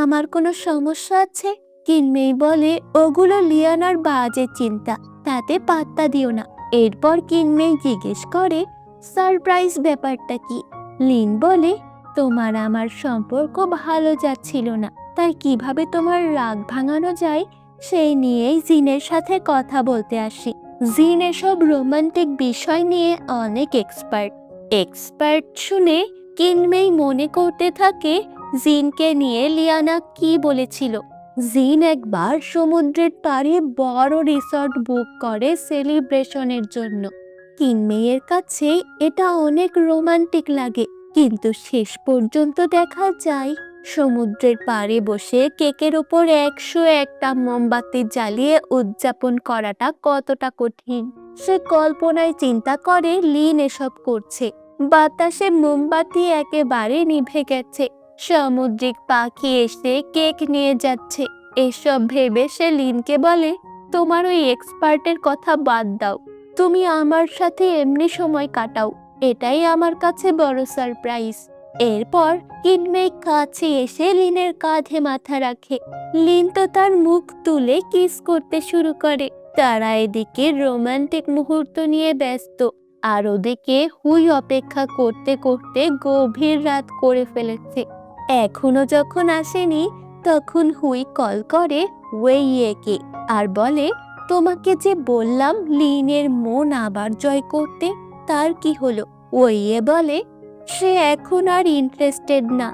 আমার কোনো সমস্যা আছে? কিনমেই বলে, ওগুলো লিয়ানার বাজে চিন্তা, তাতে পাত্তা দিও না। এরপর কিনমেই জিজ্ঞেস করে, সারপ্রাইজ ব্যাপারটা কি? লিন বলে, তোমার আমার সম্পর্ক ভালো যাচ্ছিল না, তাই কিভাবে তোমার রাগ ভাঙানো যায় সেই নিয়েই জিনের সাথে কথা বলতে আসি। জিন এসব রোমান্টিক বিষয় নিয়ে অনেক এক্সপার্ট শুনে কিনমেই মনে করতে থাকে জিনকে নিয়ে লিয়ানা কি বলেছিল। জিন একবার সমুদ্রের পাড়ে বড় রিসর্ট বুক করে সেলিব্রেশনের জন্য। কিনমেইয়ের কাছে এটা অনেক রোমান্টিক লাগে, কিন্তু শেষ পর্যন্ত দেখা যায় সমুদ্রের পাড়ে বসে কেকের ওপর 101টা মোমবাতি জ্বালিয়ে উদযাপন করাটা কতটা কঠিন। সে কল্পনায় চিন্তা করে লিন এসব করছে। বাতাসে মোমবাতি একেবারে নিভে গেছে, সামুদ্রিক পাখি এসে কেক নিয়ে যাচ্ছে। এসব ভেবে সে লিনকে বলে, তোমার ওই এক্সপার্টের কথা বাদ দাও, তুমি আমার সাথে এমনি সময় কাটাও, এটাই আমার কাছে বড় সারপ্রাইজ। এরপর কিনমেই কাছে এসে লিনের কাঁধে মাথা রাখে। লিন তো তার মুখ তুলে কিস করতে শুরু করে। তারা এদিকে রোমান্টিক মুহূর্ত নিয়ে ব্যস্ত, আর ওদিকে হুই অপেক্ষা করতে করতে গভীর রাত করে ফেলেছে। এখনো যখন আসেনি তখন হুই কল করে ওয়েইয়েকে আর বলে, তোমাকে যে বললাম লিনের মন আবার জয় করতে, তার কি হলো? ওয়েইয়ে বলে, সে এখন আর ইন্টারেস্টেড না,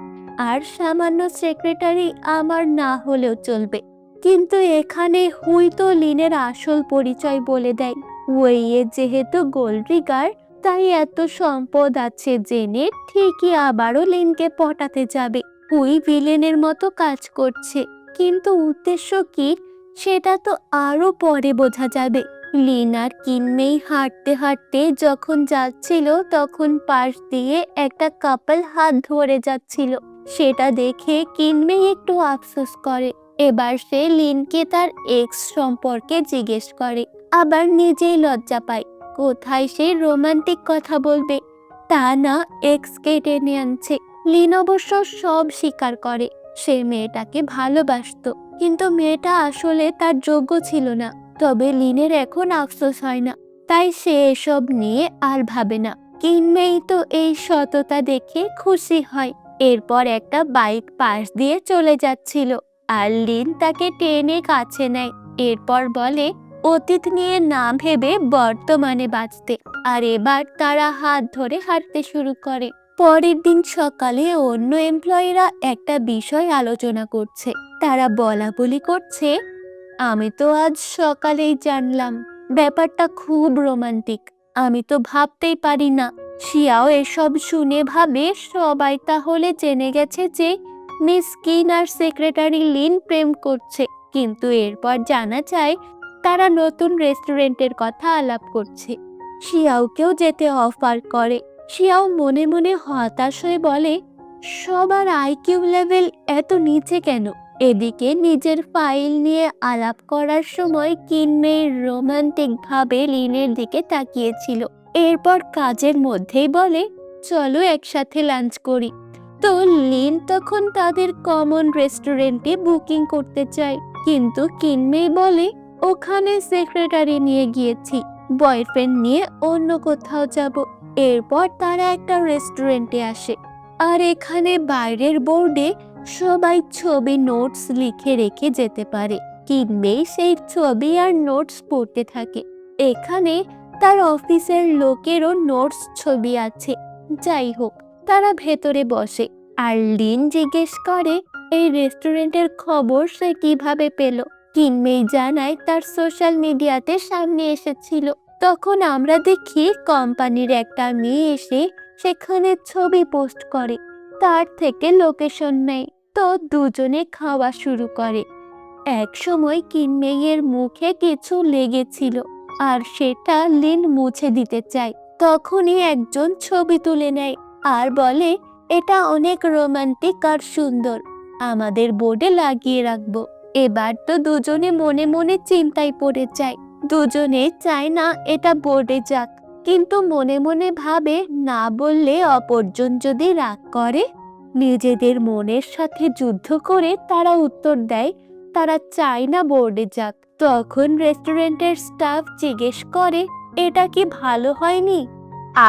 আর সামান্য সেক্রেটারি আমার না হলেও চলবে। কিন্তু এখানে হুই তো লিনের আসল পরিচয় বলে দেয়। ওয়েইয়ে যেহেতু গোল্ড ডিগার, তাই এত সম্পদ আছে জেনে ঠিকই আবারও লিনকে পটাতে যাবে। হুই ভিলেনের মতো কাজ করছে, কিন্তু উদ্দেশ্য কি সেটা তো আরো পরে বোঝা যাবে। লিন আর কিনমেই হাঁটতে হাঁটতে যখন যাচ্ছিল তখন পাশ দিয়ে একটা কাপল হাত ধরে যাচ্ছিল। সেটা দেখে কিনমেই একটু আফসোস করে। এবার সে লিনকে তার এক্স সম্পর্কে জিজ্ঞেস করে, আবার নিজেই লজ্জা পায়। কোথায় সে রোমান্টিক কথা বলবে, তা না এক্সকে টেনে আনছে। লিন অবশ্য সব স্বীকার করে, সে মেয়েটাকে ভালোবাসতো, কিন্তু মেয়েটা আসলে তার যোগ্য ছিল না। তবে লিনের এখন আফসোস হয় না, তাই সে এসব নিয়ে আর ভাবে না। কিনমেই তো এই সততা দেখে খুশি হয়। এরপর একটা বাইক পাশ দিয়ে চলে যাচ্ছিল, আর লিন তাকে টেনে কাছে নেয়। এরপর বলে, অতীত নিয়ে না ভেবে বর্তমানে বাঁচতে। আর এবার তারা হাত ধরে হাঁটতে শুরু করে। পরের দিন সকালে অন্য এমপ্লয়িরা একটা বিষয় আলোচনা করছে। তারা বলাবলি করছে, আমি তো আজ সকালেই জানলাম। ব্যাপারটা খুব রোমান্টিক। আমি তো ভাবতেই পারি না। শিয়াও এসব শুনে ভাবে সবাই তাহলে জেনে গেছে যে মিস কিন আর সেক্রেটারি লিন প্রেম করছে। কিন্তু এরপর জানা যায় তারা নতুন রেস্টুরেন্টের কথা আলাপ করছে। শিয়াওকেও যেতে অফার করে। শিয়াও মনে মনে হতাশ হয়ে বলে, সবার আইকিউ লেভেল এত নিচে কেন? এদিকে নিজের ফাইল নিয়ে আলাপ করার সময় কিনমেই রোমান্টিক ভাবে লিনের দিকে তাকিয়েছিল। এরপর কাজের মধ্যেই বলে, চলো একসাথে লাঞ্চ করি। তো লিন তখন তাদের কমন রেস্টুরেন্টে বুকিং করতে চায়, কিন্তু কিনমেই বলে, ওখানে সেক্রেটারি নিয়ে গিয়েছি, বয়ফ্রেন্ড নিয়ে অন্য কোথাও যাব। এরপর তারা একটা রেস্টুরেন্টে আসে। আর এখানে বাইরের বোর্ডে সবাই ছবি নোটস লিখে রেখে যেতে পারে। কিনমেই সেই ছবি আর নোটস পড়তে থাকে। এখানে তার অফিসের লোকেরও নোটস ছবি আছে। যাই হোক, তারা ভেতরে বসে আর লিন জিজ্ঞেস করে এই রেস্টুরেন্টের খবর সে কিভাবে পেল। কিনমেই জানায় তার সোশ্যাল মিডিয়াতে সামনে এসেছিল। তখন আমরা দেখি কোম্পানির একটা মেয়ে এসে সেখানে ছবি পোস্ট করে, তার থেকে লোকেশন নেই। তো দুজনে খাওয়া শুরু করে। এক সময় কিনমেইয়ের মুখে কিছু লেগেছিল আর সেটা লিন মুছে দিতে চায়। তখনই একজন ছবি তুলে নেয় আর বলে, এটা অনেক রোমান্টিক আর সুন্দর, আমাদের বোর্ডে লাগিয়ে রাখবো। এবার তো দুজনে মনে মনে চিন্তায় পড়ে যায়। দুজনে চায় না এটা বোর্ডে যাক, কিন্তু মনে মনে ভাবে না বললে অপরজন যদি রাগ করে। নিজেদের মনের সাথে যুদ্ধ করে তারা উত্তর দেয় তারা চায় না বোর্ডে যাক। তখন রেস্টুরেন্টের স্টাফ জিজ্ঞেস করে, এটা কি ভালো হয়নি?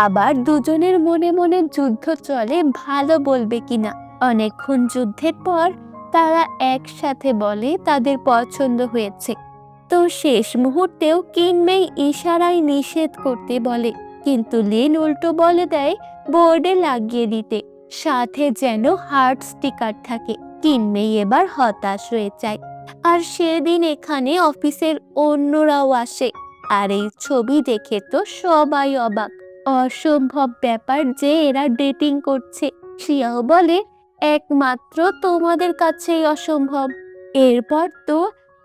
আবার দুজনের মনে মনে যুদ্ধ চলে ভালো বলবে কিনা। অনেকক্ষণ যুদ্ধের পর তারা একসাথে বলে তাদের পছন্দ হয়েছে। তো শেষ মুহূর্তেও কিনমেই ইশারায় নিষেধ করতে বলে, কিন্তু লিন উল্টো বলে দেয় বোর্ডে লাগিয়ে দিতে, সাথে যেন হার্ট স্টিকার থাকে। কিনমেই এবার হতাশ হয়ে যায়। আর সেদিন এখানে অফিসের অন্যরাও আসে। আর এই ছবি দেখে তো সবাই অবাক। অসম্ভব ব্যাপার যে এরা ডেটিং করছে। শিয়াও বলে, একমাত্র তোমাদের কাছেই অসম্ভব। এরপর তো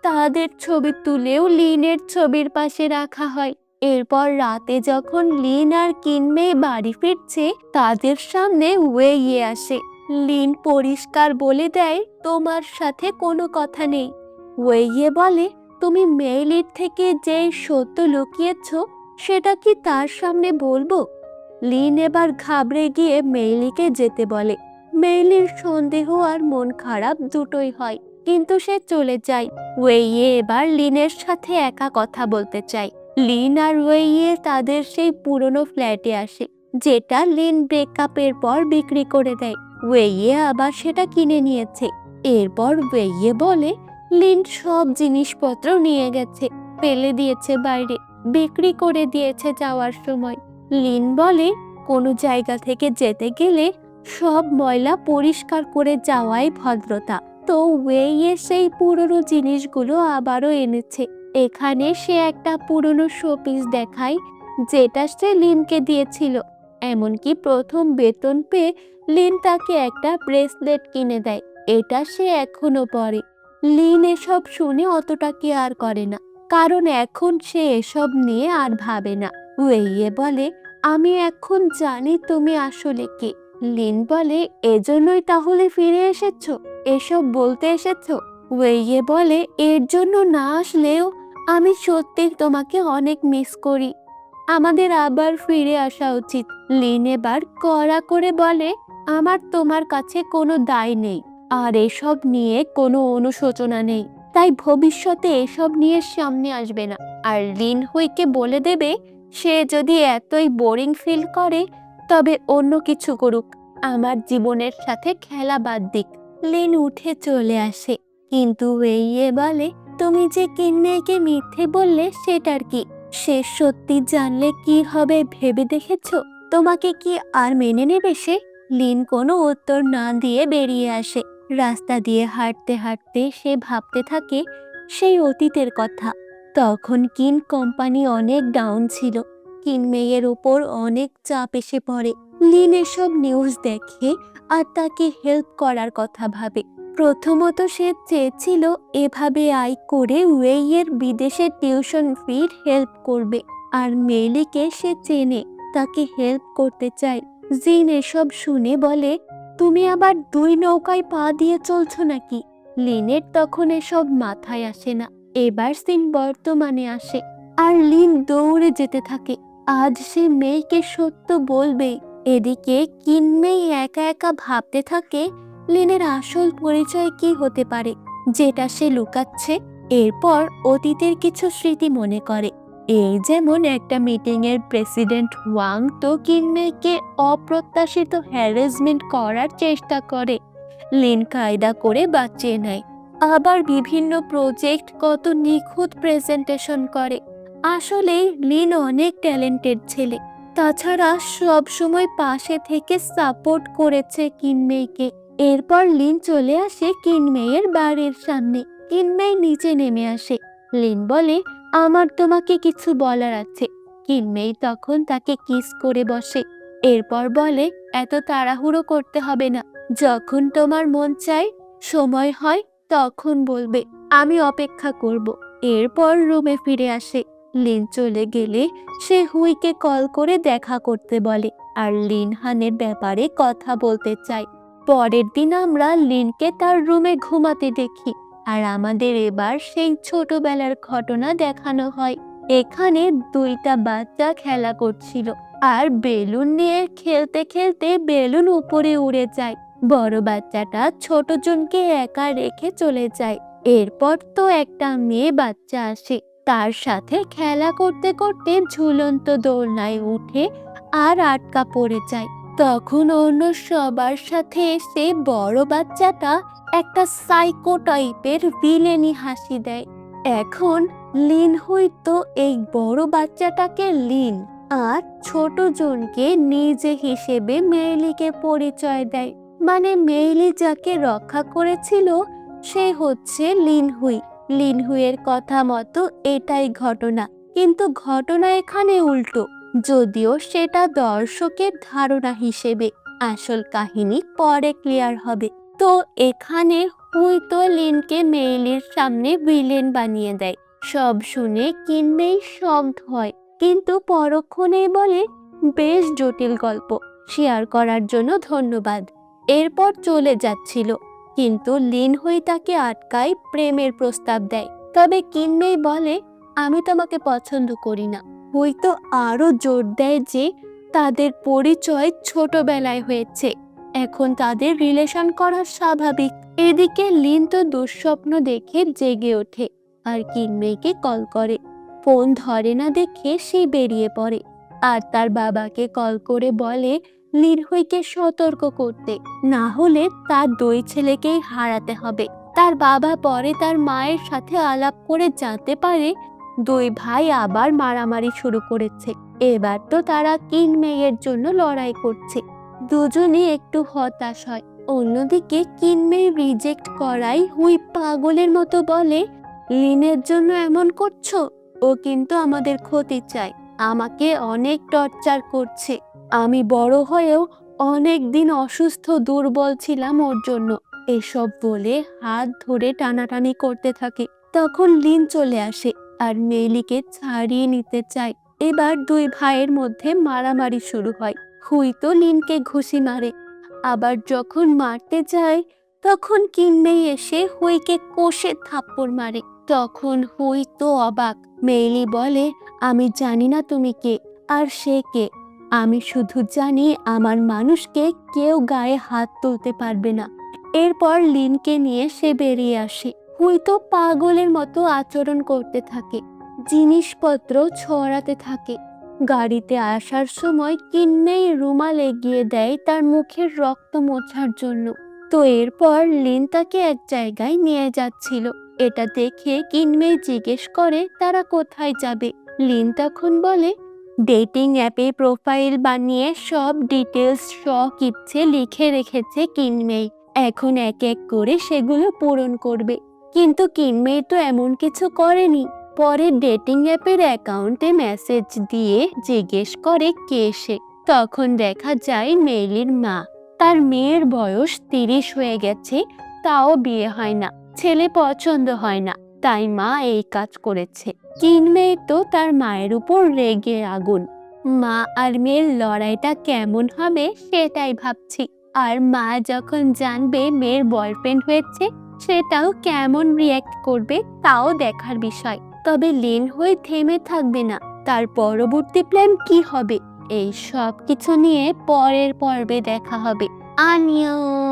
তাদের ছবি তুলেও লিনের ছবির পাশে রাখা হয়। এরপর রাতে যখন লিন আর কিনমেই বাড়ি ফিরছে, তাদের সামনে ওয়েইয়ে আসে। লিন পরিষ্কার বলে দেয়, তোমার সাথে কোনো কথা নেই। ওয়েইয়ে বলে, তুমি মেইলির থেকে যে সত্য লুকিয়েছ সেটা কি তার সামনে বলবো? লিন এবার ঘাবড়ে গিয়ে মেইলিকে যেতে বলে। মেইলির সন্দেহ আর মন খারাপ দুটোই হয়, কিন্তু সে চলে যায়। ওয়েইয়ে এবার লিনের সাথে একা কথা বলতে চায়। লিন আর ওয়েইয়ে তাদের সেই পুরনো ফ্ল্যাটে আসে, যেটা লিন ব্রেকআপের পর বিক্রি করে দেয়। ওয়েইয়ে আবার সেটা কিনে নিয়েছে। এরপর ওয়েইয়ে বলে, লিন সব জিনিসপত্র নিয়ে গেছে, ফেলে দিয়েছে বাইরে, বিক্রি করে দিয়েছে যাওয়ার সময়। লিন বলে, কোনো জায়গা থেকে যেতে গেলে সব ময়লা পরিষ্কার করে যাওয়াই ভদ্রতা। তো ওয়েইয়ে সেই পুরনো জিনিসগুলো আবারও এনেছে। এখানে সে একটা পুরনো শোপিস দেখায়, যেটা সে লিনকে দিয়েছিল। এমনকি প্রথম বেতন পেয়ে লিন তাকে একটা ব্রেসলেট কিনে দেয়, এটা সে এখনো পরে। লিন এসব শুনে অতটা কেয়ার করে না, কারণ এখন সে এসব নিয়ে আর ভাবে না। ওয়েইয়ে বলে, আমি এখন জানি তুমি আসলে কে। লিন বলে, এজন্যই তাহলে ফিরে এসেছো, এসব বলতে এসেছো? ওয়েইয়ে বলে, এর জন্য না আসলেও আমি সত্যি তোমাকে অনেক মিস করি, আমাদের আবার ফিরে আসা উচিত। লিন এবার কড়া করে বলে, আমার তোমার কাছে কোনো দায় নেই, আর এসব নিয়ে কোনো অনুশোচনা নেই, তাই ভবিষ্যতে এসব নিয়ে সামনে আসবে না। আর লিন হুইকে বলে দেবে, সে যদি এতই বোরিং ফিল করে তবে অন্য কিছু করুক, আমার জীবনের সাথে খেলা বাদ দিক। লিন উঠে চলে আসে, কিন্তু ওয়েইয়ে বলে, তুমি যে কিন্ময়কে মিথ্যে বললে সেটার কি? সে সত্যি জানলে কি হবে ভেবে দেখেছো? তোমাকে কি আর মেনে নেবে সে? লিন কোনো উত্তর না দিয়ে বেরিয়ে আসে। রাস্তা দিয়ে হাঁটতে হাঁটতে সে ভাবতে থাকে সেই অতীতের কথা। তখন কিন কোম্পানি অনেক ডাউন ছিল। কিনমেয়ের উপর অনেক চাপ এসে পড়ে। লিন এসব নিউজ দেখে আর তাকে হেল্প করার কথা ভাবে। প্রথমত সে চেয়েছিল এভাবে আয় করে ওয়েইয়ের বিদেশের টিউশন ফির হেল্প করবে। আর মেইলিকে সে চেনে, তাকে হেল্প করতে চায়। জিন এসব শুনে বলে, তুমি আবার দুই নৌকায় পা দিয়ে চলছো নাকি? লিনের তখন এসব মাথায় আসে না। এবার সিন বর্তমানে আসে আর লিন দৌড়ে যেতে থাকে। আজ সে মেয়েকে সত্য বলবে। এদিকে কিনমেই একা একা ভাবতে থাকে লিনের আসল পরিচয় কি হতে পারে যেটা সে লুকাচ্ছে। এরপর অতীতের কিছু স্মৃতি মনে করে। এই যেমন একটা মিটিং এর প্রেসিডেন্ট ওয়াং তো কিনমেকে অপ্রত্যাশিত হ্যারাসমেন্ট করার চেষ্টা করে। লিন কায়দা করে বাঁচিয়ে নেয়। আবার বিভিন্ন প্রজেক্ট কত নিখুঁত প্রেজেন্টেশন করে। আসলে লিন অনেক ট্যালেন্টেড ছেলে। তাছাড়া সব সময় পাশে থেকে সাপোর্ট করেছে কিনমেইকে। এরপর লিন চলে আসে কিনমেইয়ের বাড়ির সামনে। কিনমেই নিচে নেমে আসে। লিন বলে, আমার তোমাকে কিছু বলার আছে। কিনমেই তখন তাকে কিস করে বসে। এরপর বলে, এত তাড়াহুড়ো করতে হবে না। যখন তোমার মন চায়, সময় হয়, তখন বলবে, আমি অপেক্ষা করব। এরপর রুমে ফিরে আসে। লিন চলে গেলে সে হুইকে কল করে দেখা করতে বলে আর লিন হানের ব্যাপারে কথা বলতে চায়। পরের দিন আমরা লিনকে তার রুমে ঘুমাতে দেখি আর আমাদের এবার সেই ছোটবেলার ঘটনা দেখানো হয়। এখানে দুইটা বাচ্চা খেলা করছিল আর বেলুন নিয়ে খেলতে খেলতে বেলুন উপরে উড়ে যায়। বড় বাচ্চাটা ছোট জনকে একা রেখে চলে যায়। এরপর তো একটা মেয়ে বাচ্চা আসে। তার সাথে খেলা করতে করতে ঝুলন্ত দোলনায় উঠে আর আটকা পড়ে যায়। তখন অন্য সবার সাথে এসে বড় বাচ্চাটা একটা সাইকো টাইপের ভিলেনি হাসি দেয়। এখন লিন হয়তো এই বড় বাচ্চাটাকে লিন আর ছোট জনকে নিজে হিসেবে মেইলিকে পরিচয় দেয়। মানে মেইলি যাকে রক্ষা করেছিল সে হচ্ছে লিনহুই। লিনহুইয়ের কথা মতো এটাই ঘটনা, কিন্তু ঘটনা এখানে উল্টো। যদিও সেটা দর্শকের ধারণা হিসেবে, আসল কাহিনী পরে ক্লিয়ার হবে। তো এখানে হুই তো লিনকে মেইলির সামনে ভিলেন বানিয়ে দেয়। সব শুনে কিনমেই শকড হয়, কিন্তু পরক্ষণেই বলে, বেশ জটিল গল্প, শেয়ার করার জন্য ধন্যবাদ। এরপর চলে যাচ্ছিল, কিন্তু লিন হুই তাকে আটকায়, প্রেমের প্রস্তাব দেয়। তবে কিনমেই বলে, আমি তোমাকে পছন্দ করি না। হুই তো আরো জোর দেয় যে তাদের পরিচয় ছোটবেলায় হয়েছে, এখন তাদের রিলেশন করা স্বাভাবিক। এদিকে লিন তো দুঃস্বপ্ন দেখে জেগে ওঠে আর কিনমেইকে কল করে। ফোন ধরে না দেখে সে বেরিয়ে পড়ে আর তার বাবাকে কল করে বলে লিনহুইকে সতর্ক করতে, না হলে তার দুই ছেলেকেই হারাতে হবে। তার বাবা পরে তার মায়ের সাথে আলাপ করে জানতে পারে দুই ভাই আবার মারামারি শুরু করেছে। এবার তো তারা কিনমেইয়ের জন্য লড়াই করছে। দুজনই একটু হতাশ হয়। অন্যদিকে কিনমেই রিজেক্ট করাই হুই পাগলের মতো বলে, লিনের জন্য এমন করছো? ও কিন্তু আমাদের ক্ষতি চায়, আমাকে অনেক টর্চার করছে। আমি বড় হয়েও অনেক দিন অসুস্থ দুর্বল ছিলাম ওর জন্য। এসব বলে হাত ধরে টানাটানি করতে থাকে। তখন লিন চলে আসে আর মেইলিকে ছাড়িয়ে নিতে চায়। এবার দুই ভাইয়ের মধ্যে মারামারি শুরু হয়। হুই তো লিনকে ঘুষি মারে, আবার যখন মারতে যায় তখন কিনমেই এসে হুইকে কষে থাপ্পড় মারে। তখন হুই তো অবাক। মেইলি বলে, আমি জানি না তুমি কে আর সে কে। আমি শুধু জানি আমার মানুষকে কেউ গায়ে হাত তুলতে পারবে না। এরপর লিনকে নিয়ে সে বেরিয়ে আসে। হুই তো পাগলের মতো আচরণ করতে থাকে, জিনিসপত্র ছড়াতে থাকে। গাড়িতে আসার সময় কিনমেই রুমাল এগিয়ে দেয় তার মুখের রক্ত মোছার জন্য। তো এরপর লিন তাকে এক জায়গায় নিয়ে যাচ্ছিল। এটা দেখে কিনমেই জিজ্ঞেস করে তারা কোথায় যাবে। লিন তখন বলে, ডেটিং অ্যাপে প্রোফাইল বানিয়ে সব ডিটেলস ইচ্ছে লিখে রেখেছে কিনমেই। এখন এক এক করে সেগুলো পূরণ করবে। কিন্তু কিনমেই তো এমন কিছু করেনি। পরে ডেটিং অ্যাপের অ্যাকাউন্টে মেসেজ দিয়ে জিজ্ঞেস করে কে সে। তখন দেখা যায় মেইলির মা। তার মেয়ের বয়স 30 হয়ে গেছে, তাও বিয়ে হয় না, ছেলে পছন্দ হয় না, তাই মা এই কাজ করেছে। কিনমেই তো তার মায়ের উপর রেগে আগুন। মা আর মেয়ের লড়াইটা কেমন হবে সেটাই ভাবছি। আর মা যখন জানবে মেয়ের বয়ফ্রেন্ড হয়েছে, সেটাও কেমন রিয়্যাক্ট করবে তাও দেখার বিষয়। তবে লিন হয়ে থেমে থাকবে না। তার পরবর্তী প্ল্যান কি হবে এই সব কিছু নিয়ে পরের পর্বে দেখা হবে। আনিয়ন।